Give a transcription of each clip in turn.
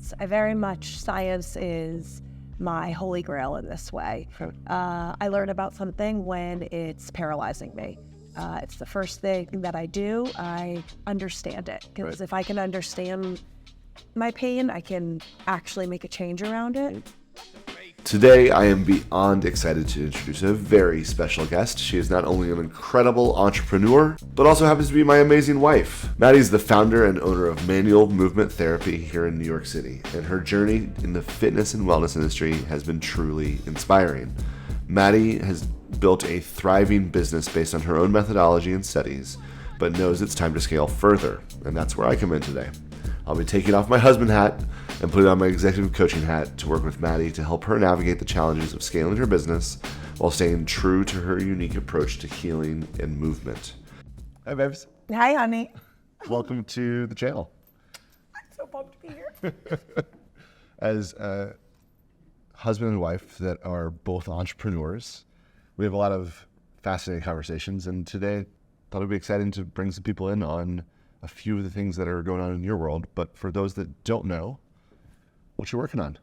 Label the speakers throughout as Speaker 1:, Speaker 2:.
Speaker 1: science. I very much, science is my holy grail in this way.
Speaker 2: Okay.
Speaker 1: I learn about something when it's paralyzing me. It's the first thing that I do. I understand it, because if I can understand my pain, I can actually make a change around it.
Speaker 2: Today, I am beyond excited to introduce a very special guest. She is not only an incredible entrepreneur, but also happens to be my amazing wife. Maddie is the founder and owner of Manual Movement Therapy here in New York City, and her journey in the fitness and wellness industry has been truly inspiring. Maddie has built a thriving business based on her own methodology and studies, but knows it's time to scale further, and that's where I come in today. I'll be taking off my husband hat and putting on my executive coaching hat to work with Maddie to help her navigate the challenges of scaling her business while staying true to her unique approach to healing and movement. Hi, babes.
Speaker 1: Hi, honey.
Speaker 2: Welcome to the channel.
Speaker 1: I'm so pumped to be here.
Speaker 2: As a husband and wife that are both entrepreneurs, we have a lot of fascinating conversations, and today I thought it'd be exciting to bring some people in on a few of the things that are going on in your world. But for those that don't know, what you're working on?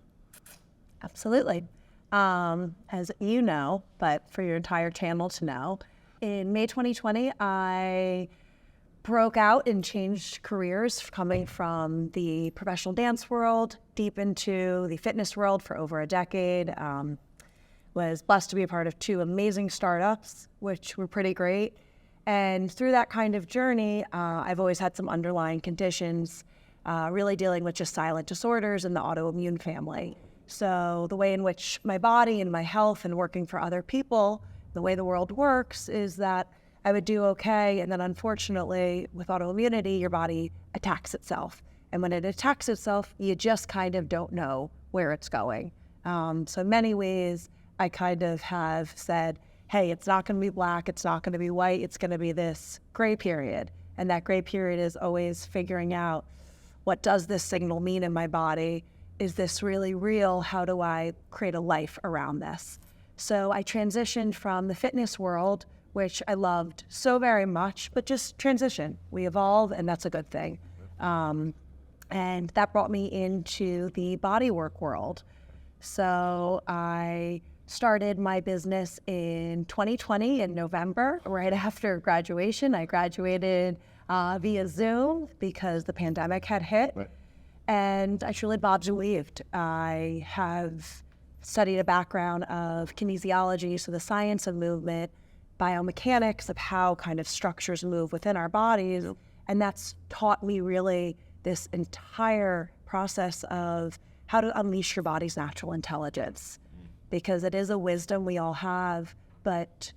Speaker 1: Absolutely. As you know, but for your entire channel to know, in May 2020, I broke out and changed careers, coming from the professional dance world deep into the fitness world for over a decade. Was blessed to be a part of 2 amazing startups, which were pretty great. And through that kind of journey, I've always had some underlying conditions, really dealing with just silent disorders in the autoimmune family. So the way in which my body and my health and working for other people, the way the world works is that I would do okay. And then unfortunately, with autoimmunity, your body attacks itself. And when it attacks itself, you just kind of don't know where it's going. So in many ways, I kind of have said, hey, it's not going to be black, it's not going to be white, it's going to be this gray period. And that gray period is always figuring out, what does this signal mean in my body? Is this really real? How do I create a life around this? So I transitioned from the fitness world, which I loved so very much, but just transition. We evolve, and that's a good thing. And that brought me into the bodywork world. So I started my business in 2020 in November, right after graduation. I graduated via Zoom because the pandemic had hit.
Speaker 2: Right.
Speaker 1: And I truly bobbed and weaved. I have studied a background of kinesiology, so the science of movement, biomechanics of how kind of structures move within our bodies.
Speaker 2: Yep.
Speaker 1: And that's taught me really this entire process of how to unleash your body's natural intelligence. Because it is a wisdom we all have, but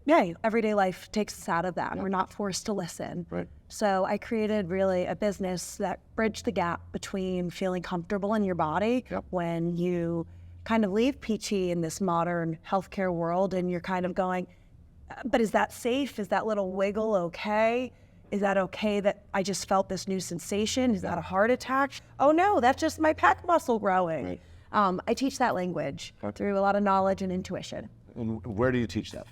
Speaker 1: yeah, everyday life takes us out of that.
Speaker 2: Yep.
Speaker 1: We're not forced to listen.
Speaker 2: Right.
Speaker 1: So I created really a business that bridged the gap between feeling comfortable in your body
Speaker 2: Yep.
Speaker 1: when you kind of leave PT in this modern healthcare world and you're kind of going, but is that safe? Is that little wiggle okay? Is that okay that I just felt this new sensation? Is that a heart attack? Oh no, that's just my pec muscle growing.
Speaker 2: Right.
Speaker 1: I teach that language through a lot of knowledge and intuition.
Speaker 2: And where do you teach that?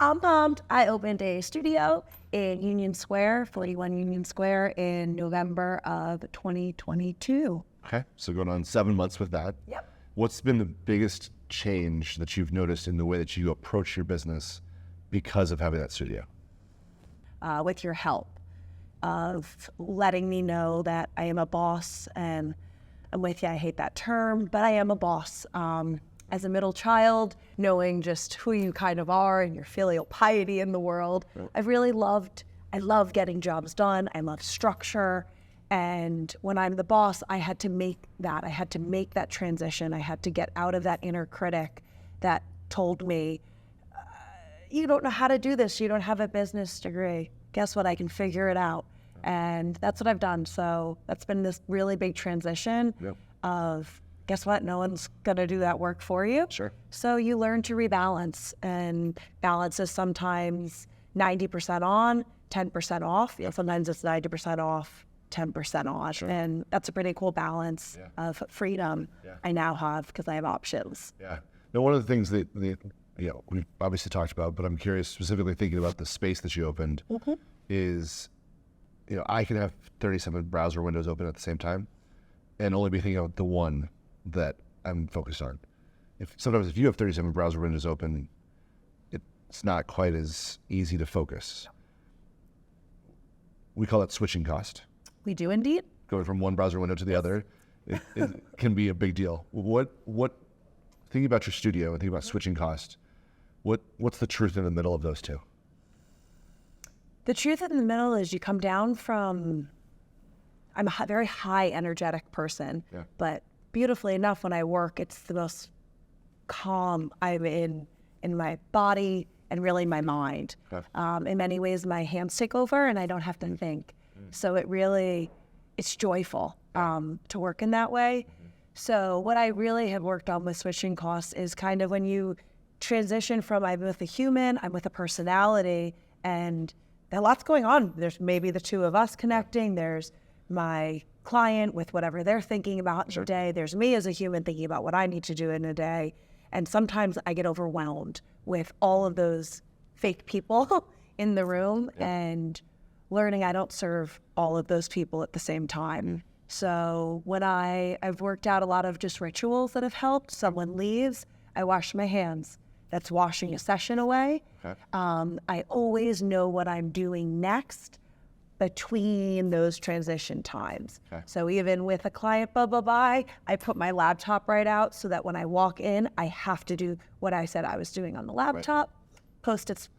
Speaker 1: I'm pumped. I opened a studio in Union Square, 41 Union Square, in November of 2022.
Speaker 2: Okay, so going on 7 months with that.
Speaker 1: Yep.
Speaker 2: What's been the biggest change that you've noticed in the way that you approach your business because of having that studio?
Speaker 1: With your help of letting me know that I am a boss, and I'm with you, I hate that term, but I am a boss. As a middle child, knowing just who you kind of are and your filial piety in the world,
Speaker 2: Right.
Speaker 1: I love getting jobs done. I love structure. And when I'm the boss, I had to make that transition. I had to get out of that inner critic that told me, you don't know how to do this. You don't have a business degree. Guess what? I can figure it out. And that's what I've done. So that's been this really big transition
Speaker 2: Yep.
Speaker 1: of, guess what? No one's going to do that work for you.
Speaker 2: Sure.
Speaker 1: So you learn to rebalance, and balance is sometimes 90% on, 10% off.
Speaker 2: Yep.
Speaker 1: Sometimes it's 90% off, 10% on.
Speaker 2: Sure.
Speaker 1: And that's a pretty cool balance of freedom I now have because I have options.
Speaker 2: Yeah. Now, one of the things that we've obviously talked about, but I'm curious, specifically thinking about the space that you opened, is, I can have 37 browser windows open at the same time,
Speaker 3: and only be thinking about the one that I'm focused on. Sometimes if you have 37 browser windows open, it's not quite as easy to focus. We call that switching cost.
Speaker 1: We do indeed.
Speaker 3: Going from one browser window to the other, it can be a big deal. Thinking about your studio and thinking about switching cost, what's the truth in the middle of those two?
Speaker 1: The truth in the middle is you come down from, I'm a very high energetic person, but beautifully enough, when I work, it's the most calm I'm in my body and really my mind. In many ways, my hands take over and I don't have to think. So it's joyful to work in that way. So what I really have worked on with switching costs is kind of when you transition from I'm with a human, I'm with a personality, and a lot's going on. There's maybe the two of us connecting. There's my client with whatever they're thinking about in a day. There's me as a human thinking about what I need to do in a day. And sometimes I get overwhelmed with all of those fake people in the room and learning I don't serve all of those people at the same time. So when I've worked out a lot of just rituals that have helped. Someone leaves, I wash my hands. That's washing a session away. I always know what I'm doing next between those transition times. So even with a client bye, I put my laptop right out so that when I walk in, I have to do what I said I was doing on the laptop. Post-its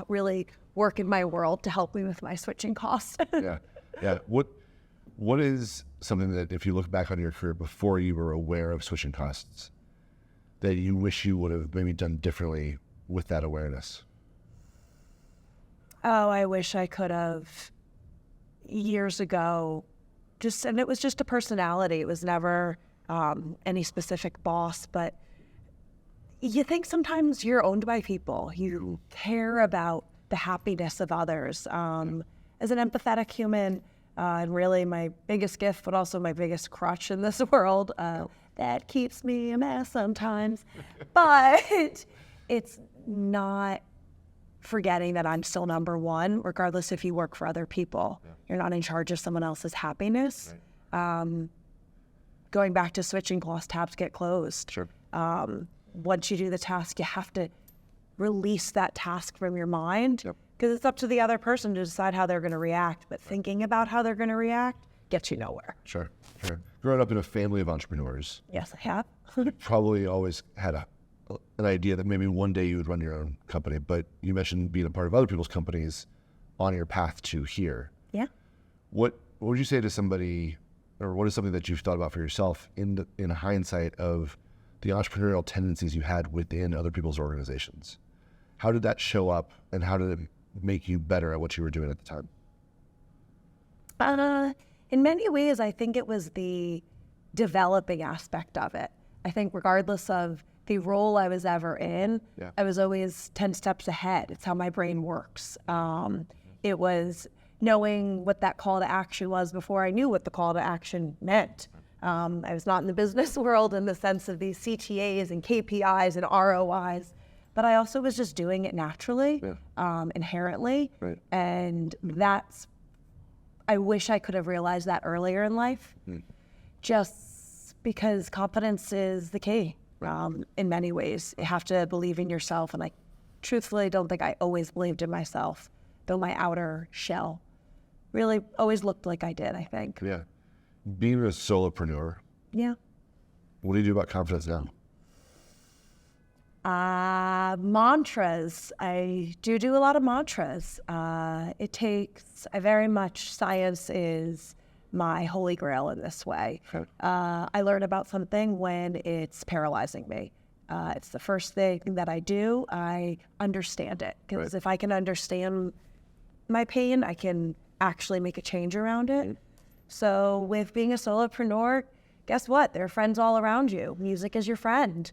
Speaker 1: really work in my world to help me with my switching costs.
Speaker 3: Yeah. What is something that if you look back on your career before you were aware of switching costs that you wish you would have maybe done differently with that awareness?
Speaker 1: Oh, I wish I could have years ago. And it was just a personality. It was never any specific boss, but you think sometimes you're owned by people. You care about the happiness of others. As an empathetic human, and really my biggest gift, but also my biggest crutch in this world, that keeps me a mess sometimes. But it's not forgetting that I'm still number one, regardless if you work for other people. You're not in charge of someone else's happiness. Going back to switching cost, tabs get closed. Once you do the task, you have to release that task from your mind because it's up to the other person to decide how they're going to react. But thinking about how they're going to react gets you nowhere.
Speaker 3: Sure. Growing up in a family of entrepreneurs.
Speaker 1: Yes, I have.
Speaker 3: You probably always had an idea that maybe one day you would run your own company, but you mentioned being a part of other people's companies on your path to here.
Speaker 1: Yeah.
Speaker 3: What would you say to somebody, or what is something that you've thought about for yourself in hindsight of the entrepreneurial tendencies you had within other people's organizations? How did that show up, and how did it make you better at what you were doing at the time?
Speaker 1: In many ways, I think it was the developing aspect of it. I think regardless of the role I was ever in, I was always 10 steps ahead. It's how my brain works. It was knowing what that call to action was before I knew what the call to action meant. I was not in the business world in the sense of these CTAs and KPIs and ROIs, but I also was just doing it naturally, inherently. And I wish I could have realized that earlier in life, just because confidence is the key in many ways. You have to believe in yourself, and I truthfully don't think I always believed in myself, though my outer shell really always looked like I did, I think.
Speaker 3: Being a solopreneur, what do you do about confidence now?
Speaker 1: Mantras. I do a lot of mantras. Science is my holy grail in this way. I learn about something when it's paralyzing me. It's the first thing that I do. I understand it, because if I can understand my pain, I can actually make a change around it. So with being a solopreneur, guess what? There are friends all around you. Music is your friend.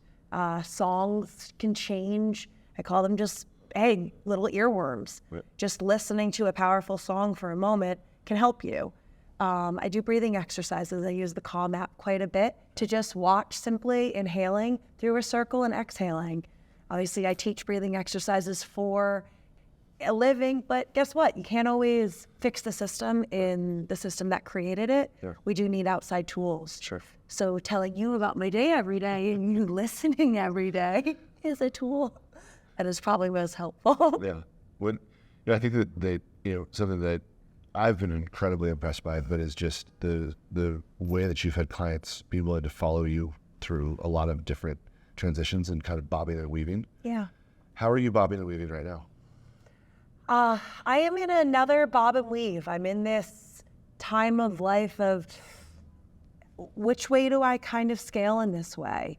Speaker 1: Songs can change. I call them just, little earworms. Just listening to a powerful song for a moment can help you. I do breathing exercises. I use the Calm app quite a bit to just watch simply inhaling through a circle and exhaling. Obviously, I teach breathing exercises for a living, but guess what? You can't always fix the system in the system that created it.
Speaker 3: Sure.
Speaker 1: We do need outside tools.
Speaker 3: Sure.
Speaker 1: So telling you about my day every day and you listening every day is a tool that is probably most helpful.
Speaker 3: Yeah. I think that something that I've been incredibly impressed by, but is just the way that you've had clients be willing to follow you through a lot of different transitions and kind of bobbing and weaving.
Speaker 1: Yeah.
Speaker 3: How are you bobbing and weaving right now?
Speaker 1: I am in another bob and weave. I'm in this time of life of which way do I kind of scale in this way?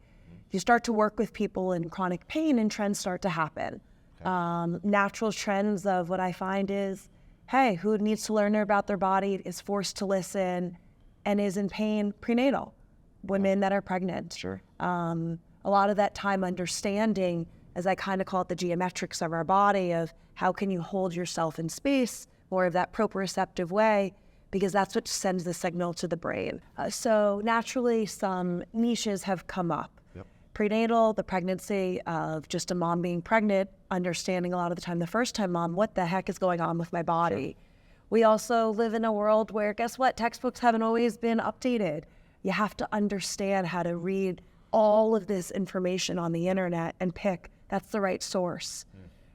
Speaker 1: You start to work with people in chronic pain and trends start to happen. Okay. Natural trends of what I find is, hey, who needs to learn about their body, is forced to listen, and is in pain prenatal, women that are pregnant.
Speaker 3: Sure.
Speaker 1: A lot of that time understanding, as I kind of call it, the geometrics of our body, of how can you hold yourself in space, more of that proprioceptive way, because that's what sends the signal to the brain. So naturally, some niches have come up.
Speaker 3: Yep.
Speaker 1: Prenatal, the pregnancy of just a mom being pregnant, understanding a lot of the time, the first time mom, what the heck is going on with my body? Sure. We also live in a world where, guess what? Textbooks haven't always been updated. You have to understand how to read all of this information on the internet and pick that's the right source.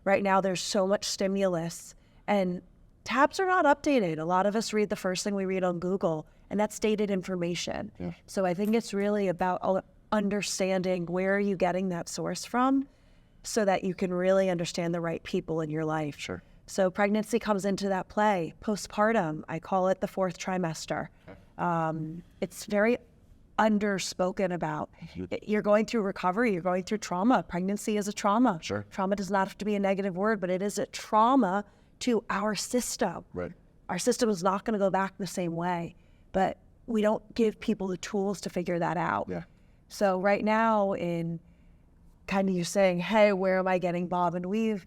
Speaker 1: Right now, there's so much stimulus and tabs are not updated. A lot of us read the first thing we read on Google, and that's dated information. Yeah. So I think it's really about understanding where are you getting that source from so that you can really understand the right people in your life.
Speaker 3: Sure.
Speaker 1: So pregnancy comes into that play. Postpartum, I call it the fourth trimester. Okay. It's very underspoken about. You're going through recovery, you're going through trauma. Pregnancy is a trauma.
Speaker 3: Sure.
Speaker 1: Trauma does not have to be a negative word, but it is a trauma to our system.
Speaker 3: Right.
Speaker 1: Our system is not going to go back the same way, but we don't give people the tools to figure that out.
Speaker 3: Yeah.
Speaker 1: So right now, in kind of you saying, hey, where am I getting bob and weave?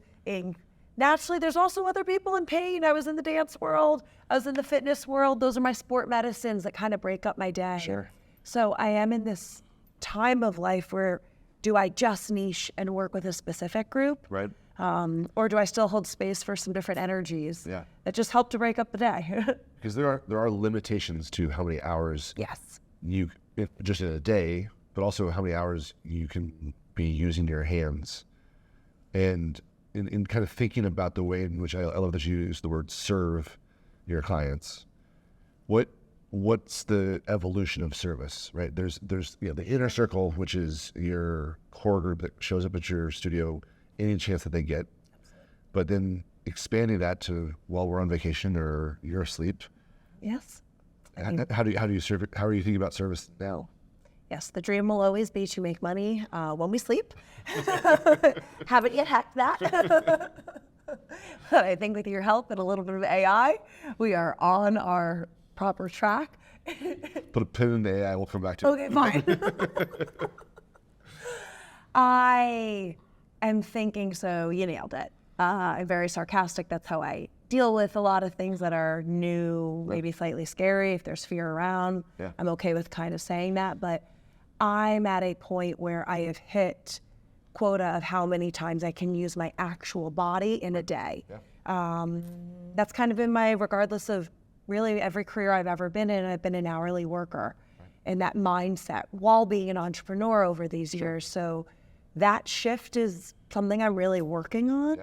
Speaker 1: Naturally, there's also other people in pain. I was in the dance world. I was in the fitness world. Those are my sport medicines that kind of break up my day.
Speaker 3: Sure.
Speaker 1: So I am in this time of life where do I just niche and work with a specific group?
Speaker 3: Right.
Speaker 1: Or do I still hold space for some different energies that just help to break up the day?
Speaker 3: Because there are limitations to how many hours
Speaker 1: Yes.
Speaker 3: just in a day, but also how many hours you can be using your hands. And in kind of thinking about the way in which I love that you use the word serve your clients, what's the evolution of service, right? There's the inner circle, which is your core group that shows up at your studio any chance that they get. But then expanding that to while we're on vacation or you're asleep.
Speaker 1: Yes.
Speaker 3: How do you serve it? How are you thinking about service now?
Speaker 1: Yes, the dream will always be to make money when we sleep. Haven't yet hacked that. But I think with your help and a little bit of AI, we are on our proper track.
Speaker 3: Put a pin in the AI, we'll come back to it.
Speaker 1: Okay, fine. I am thinking, so you nailed it. I'm very sarcastic. That's how I deal with a lot of things that are new, maybe slightly scary. If there's fear around, I'm okay with kind of saying that. But I'm at a point where I have hit quota of how many times I can use my actual body in a day. That's kind of been my, regardless of really every career I've ever been in, I've been an hourly worker. And that mindset while being an entrepreneur over these years. So that shift is something I'm really working on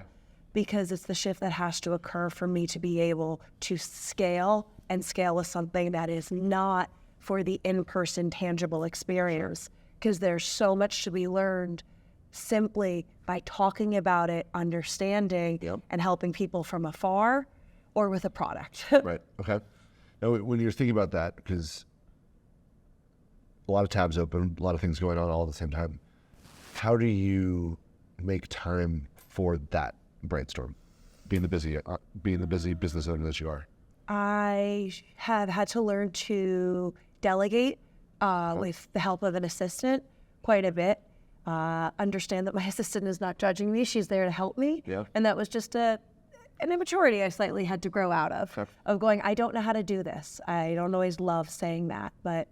Speaker 1: because it's the shift that has to occur for me to be able to scale and scale with something that is not for the in-person tangible experience. Because there's so much to be learned simply by talking about it, understanding, and helping people from afar or with a product.
Speaker 3: Right, okay. Now, when you're thinking about that, because a lot of tabs open, a lot of things going on all at the same time, how do you make time for that brainstorm, being the busy business owner that you are?
Speaker 1: I have had to learn to delegate with the help of an assistant quite a bit. Understand that my assistant is not judging me. She's there to help me. And that was just an immaturity I slightly had to grow out of going, I don't know how to do this. I don't always love saying that, but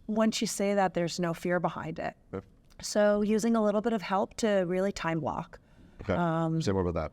Speaker 1: once you say that, there's no fear behind it. So using a little bit of help to really time block.
Speaker 3: Okay, say more about that.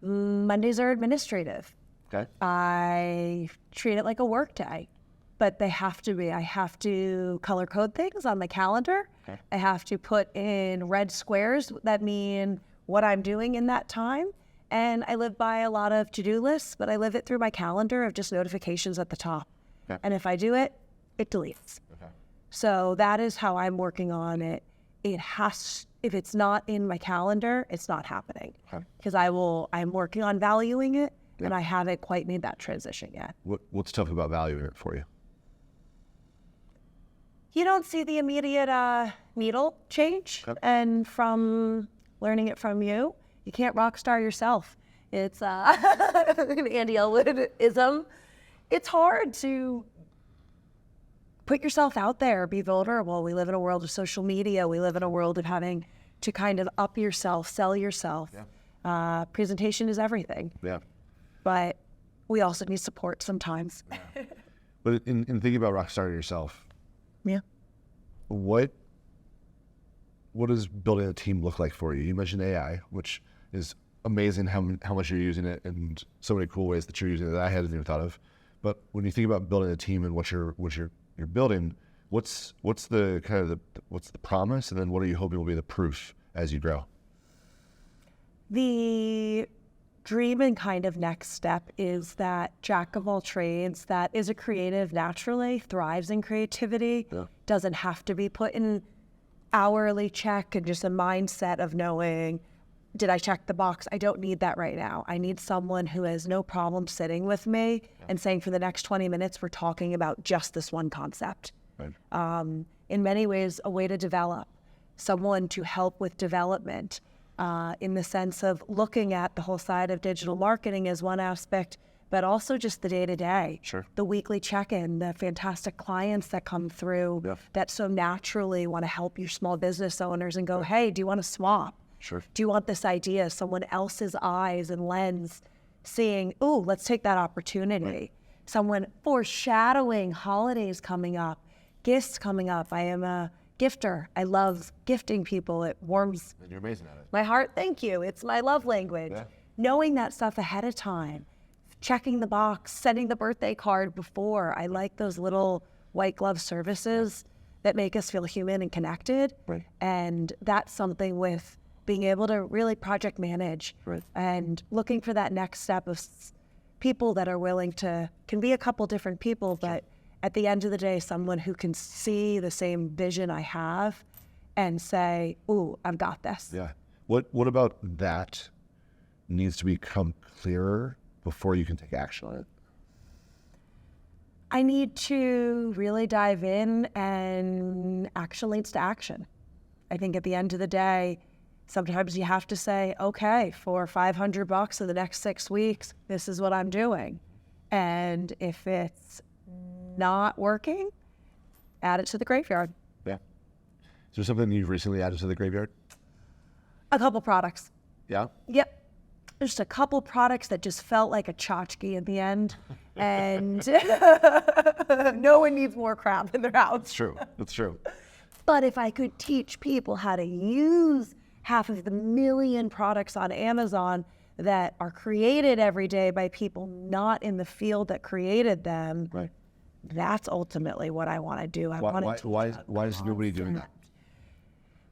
Speaker 1: Mondays are administrative.
Speaker 2: Okay.
Speaker 1: I treat it like a work day, but they have to be. I have to color code things on my calendar.
Speaker 2: Okay.
Speaker 1: I have to put in red squares that mean what I'm doing in that time. And I live by a lot of to-do lists, but I live it through my calendar of just notifications at the top.
Speaker 2: Okay.
Speaker 1: And if I do it, it deletes.
Speaker 2: Okay.
Speaker 1: So that is how I'm working on it. If it's not in my calendar, it's not happening.
Speaker 2: Okay.
Speaker 1: Because I'm working on valuing it,
Speaker 2: Yeah.
Speaker 1: and I haven't quite made that transition yet.
Speaker 3: What's tough about valuing it for you?
Speaker 1: You don't see the immediate needle change.
Speaker 2: Okay.
Speaker 1: And from learning it from you, you can't rock star yourself. It's an Andy Ellwood-ism. It's hard to put yourself out there, be vulnerable. We live in a world of social media. We live in a world of having to kind of up yourself, sell yourself.
Speaker 2: Yeah.
Speaker 1: Presentation is everything.
Speaker 3: Yeah.
Speaker 1: But we also need support sometimes.
Speaker 3: But in thinking about rock starting yourself,
Speaker 1: Yeah.
Speaker 3: what does building a team look like for you? You mentioned AI, which is amazing how much you're using it and so many cool ways that you're using it that I hadn't even thought of. But when you think about building a team and what you're building, what's the kind of what's the promise, and then what are you hoping will be the proof as you grow?
Speaker 1: The dream and kind of next step is that jack of all trades that is a creative naturally, thrives in creativity, doesn't have to be put in hourly check and just a mindset of knowing, did I check the box? I don't need that right now. I need someone who has no problem sitting with me and saying for the next 20 minutes, we're talking about just this one concept.
Speaker 3: Right.
Speaker 1: In many ways, a way to develop, someone to help with development in the sense of looking at the whole side of digital marketing as one aspect, but also just the day-to-day,
Speaker 2: Sure.
Speaker 1: the weekly check-in, the fantastic clients that come through that so naturally want to help your small business owners and go, hey, do you want to swap?
Speaker 2: Sure.
Speaker 1: Do you want this idea? Someone else's eyes and lens seeing, ooh, let's take that opportunity.
Speaker 2: Right.
Speaker 1: Someone foreshadowing holidays coming up, gifts coming up. I am a gifter. I love gifting people. It warms
Speaker 2: And you're amazing at it.
Speaker 1: my heart. Thank you. It's my love language.
Speaker 2: Yeah.
Speaker 1: Knowing that stuff ahead of time, checking the box, sending the birthday card before. I like those little white glove services that make us feel human and connected.
Speaker 2: Right.
Speaker 1: And that's something with being able to really project manage and looking for that next step of people that are willing to, can be a couple different people, but at the end of the day, someone who can see the same vision I have and say, ooh, I've got this.
Speaker 3: Yeah. What about that needs to become clearer before you can take action on it?
Speaker 1: I need to really dive in, and action leads to action. I think at the end of the day, sometimes you have to say, okay, for $500 in the next 6 weeks, this is what I'm doing. And if it's not working, add it to the graveyard.
Speaker 3: Yeah. Is there something you've recently added to the graveyard?
Speaker 1: A couple products.
Speaker 3: Yeah.
Speaker 1: Yep. Just a couple products that just felt like a tchotchke in the end. And no one needs more crap in their house.
Speaker 3: That's true. That's true.
Speaker 1: But if I could teach people how to use half of the million products on Amazon that are created every day by people not in the field that created them,
Speaker 3: Right.
Speaker 1: that's ultimately what I want to do. I want to
Speaker 3: Why is nobody doing that?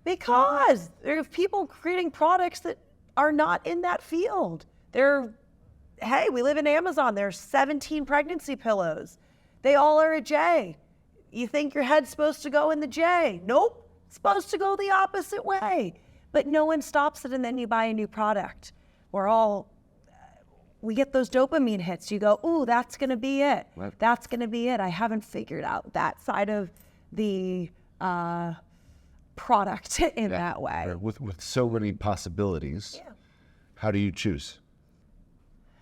Speaker 1: Because there's people creating products that are not in that field. Hey, we live in Amazon. There's 17 pregnancy pillows. They all are a J. You think your head's supposed to go in the J. Nope, it's supposed to go the opposite way. But no one stops it, and then you buy a new product. We get those dopamine hits. You go, ooh, that's going to be it.
Speaker 3: Right.
Speaker 1: That's going to be it. I haven't figured out that side of the product in that way.
Speaker 3: Right. With so many possibilities, how do you choose?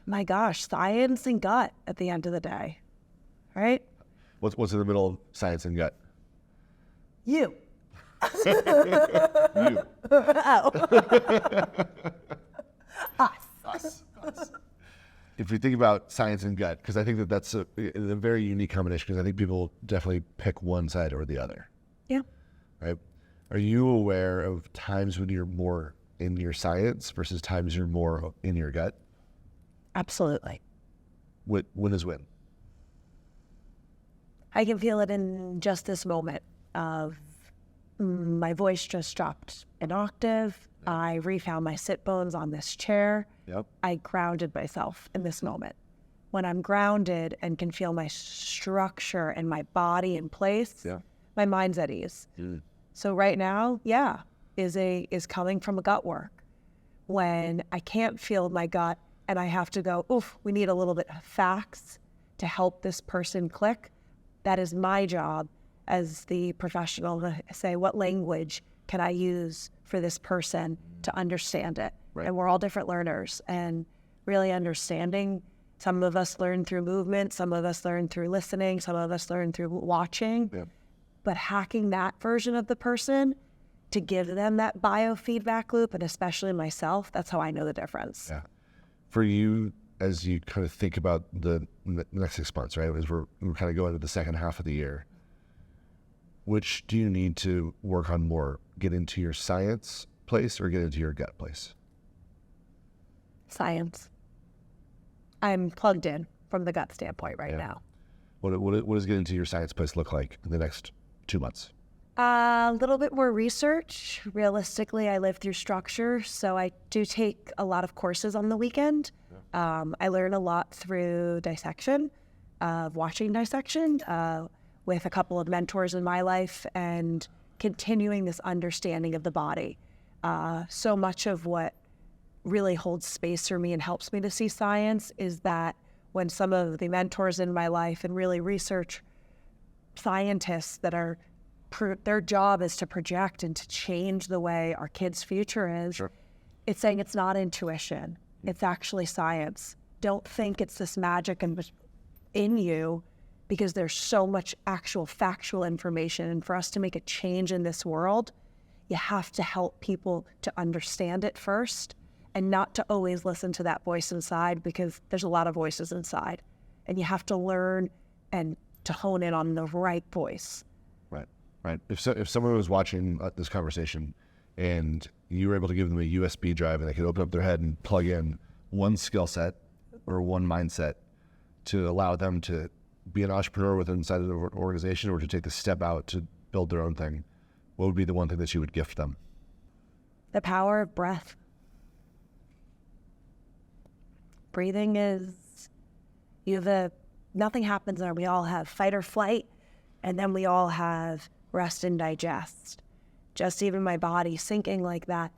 Speaker 1: My gosh, science and gut at the end of the day, right?
Speaker 3: What's in the middle of science and gut?
Speaker 1: You.
Speaker 3: You.
Speaker 1: Us.
Speaker 3: Us. If we think about science and gut, because I think that's a very unique combination, because I think people definitely pick one side or the other.
Speaker 1: Yeah.
Speaker 3: Right? Are you aware of times when you're more in your science versus times you're more in your gut?
Speaker 1: Absolutely.
Speaker 3: When is when?
Speaker 1: I can feel it in just this moment of my voice just dropped an octave. I refound my sit bones on this chair.
Speaker 3: Yep.
Speaker 1: I grounded myself in this moment. When I'm grounded and can feel my structure and my body in place, my mind's at ease. So right now, is coming from a gut work. When I can't feel my gut and I have to go, oof, we need a little bit of facts to help this person click. That is my job as the professional to say, what language can I use for this person to understand it?
Speaker 3: Right.
Speaker 1: And we're all different learners, and really understanding. Some of us learn through movement, some of us learn through listening, some of us learn through watching. But hacking that version of the person to give them that biofeedback loop, and especially myself, that's how I know the difference.
Speaker 3: Yeah. For you, as you kind of think about the next 6 months, right? As we're kind of going to the second half of the year, which do you need to work on more? Get into your science place or get into your gut place?
Speaker 1: Science. I'm plugged in from the gut standpoint right now.
Speaker 3: What does getting into your science place look like in the next 2 months?
Speaker 1: A little bit more research. Realistically, I live through structure, so I do take a lot of courses on the weekend. I learn a lot through dissection, watching dissection with a couple of mentors in my life, and continuing this understanding of the body. So much of what really holds space for me and helps me to see science is that when some of the mentors in my life and really research scientists that are their job is to project and to change the way our kids' future is. It's saying it's not intuition. It's actually science. Don't think it's this magic in you, because there's so much actual factual information. And for us to make a change in this world, you have to help people to understand it first, and not to always listen to that voice inside, because there's a lot of voices inside. And you have to learn and to hone in on the right voice.
Speaker 3: Right. If someone was watching this conversation and you were able to give them a USB drive and they could open up their head and plug in one skill set or one mindset to allow them to be an entrepreneur within inside of an organization, or to take the step out to build their own thing, what would be the one thing that you would gift them?
Speaker 1: The power of breath. Breathing is, nothing happens there. We all have fight or flight, and then we all have rest and digest. Just even my body syncing like that.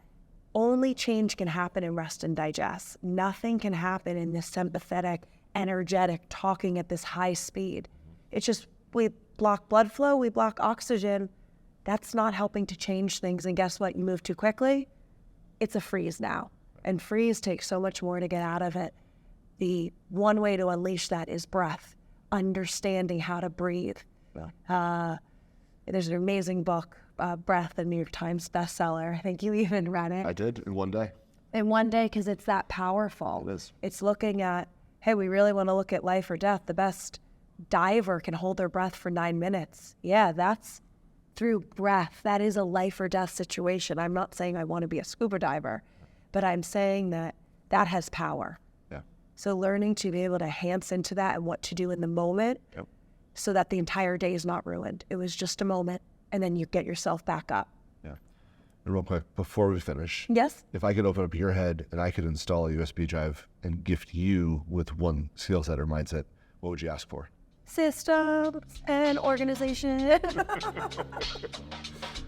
Speaker 1: Only change can happen in rest and digest. Nothing can happen in this sympathetic, energetic, talking at this high speed. It's just, we block blood flow, we block oxygen. That's not helping to change things. And guess what? You move too quickly, it's a freeze now. And freeze takes so much more to get out of it. The one way to unleash that is breath, understanding how to breathe. There's an amazing book, Breath, the New York Times bestseller. I think you even read it.
Speaker 3: I did, in one day.
Speaker 1: In one day, because it's that powerful.
Speaker 3: It is.
Speaker 1: It's looking at, hey, we really want to look at life or death. The best diver can hold their breath for 9 minutes. Yeah, that's through breath. That is a life or death situation. I'm not saying I want to be a scuba diver, but I'm saying that that has power.
Speaker 3: Yeah.
Speaker 1: So learning to be able to hands into that and what to do in the moment, so that the entire day is not ruined. It was just a moment, and then you get yourself back up.
Speaker 3: Yeah. And real quick, before we finish,
Speaker 1: Yes?
Speaker 3: if I could open up your head and I could install a USB drive and gift you with one skill set or mindset, what would you ask for?
Speaker 1: Systems and organization.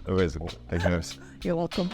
Speaker 3: Amazing. Thank you, guys.
Speaker 1: You're welcome.